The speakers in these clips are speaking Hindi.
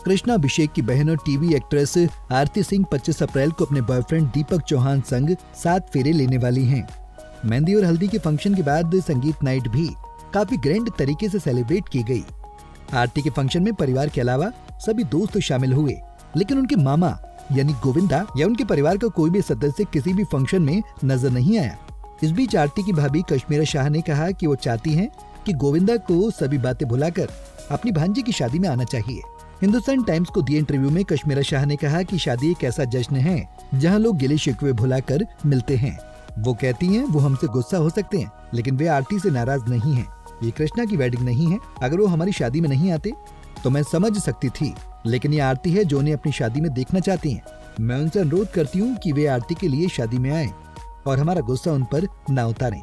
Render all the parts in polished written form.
कृष्णा अभिषेक की बहन और टीवी एक्ट्रेस आरती सिंह 25 अप्रैल को अपने बॉयफ्रेंड दीपक चौहान संग 7 फेरे लेने वाली हैं। मेहंदी और हल्दी के फंक्शन के बाद संगीत नाइट भी काफी ग्रैंड तरीके से सेलिब्रेट की गई। आरती के फंक्शन में परिवार के अलावा सभी दोस्त शामिल हुए, लेकिन उनके मामा यानी गोविंदा या उनके परिवार का कोई भी सदस्य किसी भी फंक्शन में नजर नहीं आया। इस बीच आरती की भाभी कश्मीरा शाह ने कहा कि वो चाहती हैं कि गोविंदा को सभी बातें भुलाकर अपनी भांजी की शादी में आना चाहिए। हिंदुस्तान टाइम्स को दिए इंटरव्यू में कश्मीरा शाह ने कहा कि शादी एक ऐसा जश्न है जहां लोग गिले शिकवे भुलाकर मिलते हैं। वो कहती हैं वो हमसे गुस्सा हो सकते हैं, लेकिन वे आरती से नाराज नहीं हैं। ये कृष्णा की वेडिंग नहीं है। अगर वो हमारी शादी में नहीं आते तो मैं समझ सकती थी, लेकिन ये आरती है जो उन्हें अपनी शादी में देखना चाहती हैं। मैं उनसे अनुरोध करती हूँ कि वे आरती के लिए शादी में आए और हमारा गुस्सा उन पर ना उतारें।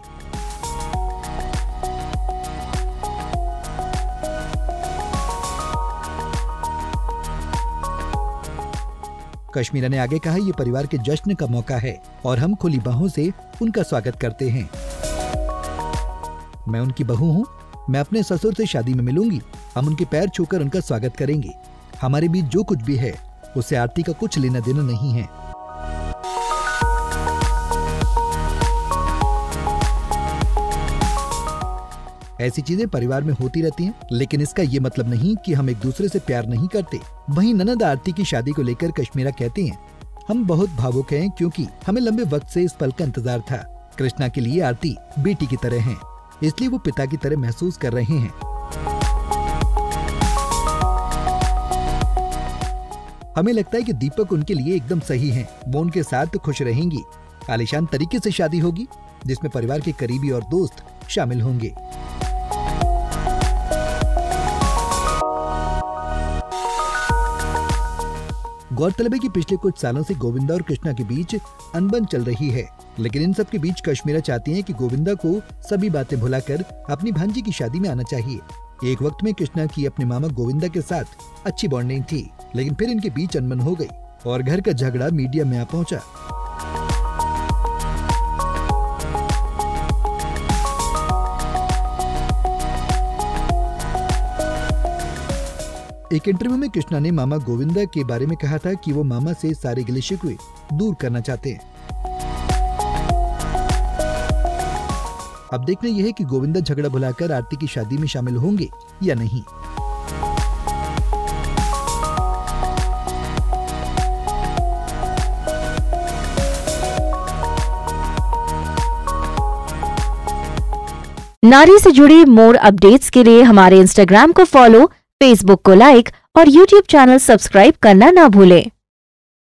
कश्मीरा ने आगे कहा, ये परिवार के जश्न का मौका है और हम खुली बाहों से उनका स्वागत करते हैं। मैं उनकी बहू हूँ, मैं अपने ससुर से शादी में मिलूंगी। हम उनके पैर छूकर उनका स्वागत करेंगे। हमारे बीच जो कुछ भी है उससे आरती का कुछ लेना देना नहीं है। ऐसी चीजें परिवार में होती रहती हैं, लेकिन इसका ये मतलब नहीं कि हम एक दूसरे से प्यार नहीं करते। वहीं ननद आरती की शादी को लेकर कश्मीरा कहती हैं, हम बहुत भावुक हैं क्योंकि हमें लंबे वक्त से इस पल का इंतजार था। कृष्णा के लिए आरती बेटी की तरह है, इसलिए वो पिता की तरह महसूस कर रहे हैं। हमें लगता है कि दीपक उनके लिए एकदम सही हैं। वो उनके साथ खुश रहेंगी। आलीशान तरीके से शादी होगी जिसमें परिवार के करीबी और दोस्त शामिल होंगे। गौरतलब है कि पिछले कुछ सालों से गोविंदा और कृष्णा के बीच अनबन चल रही है, लेकिन इन सब के बीच कश्मीरा चाहती हैं कि गोविंदा को सभी बातें भुलाकर अपनी भांजी की शादी में आना चाहिए। एक वक्त में कृष्णा की अपने मामा गोविंदा के साथ अच्छी बॉन्डिंग थी, लेकिन फिर इनके बीच अनबन हो गई और घर का झगड़ा मीडिया में आ पहुंचा। एक इंटरव्यू में कृष्णा ने मामा गोविंदा के बारे में कहा था कि वो मामा से सारे गिले शिकवे दूर करना चाहते हैं। अब देखना यह है कि गोविंदा झगड़ा भुलाकर आरती की शादी में शामिल होंगे या नहीं। नारी से जुड़ी मोर अपडेट्स के लिए हमारे इंस्टाग्राम को फॉलो, फेसबुक को लाइक और यूट्यूब चैनल सब्सक्राइब करना ना भूलें।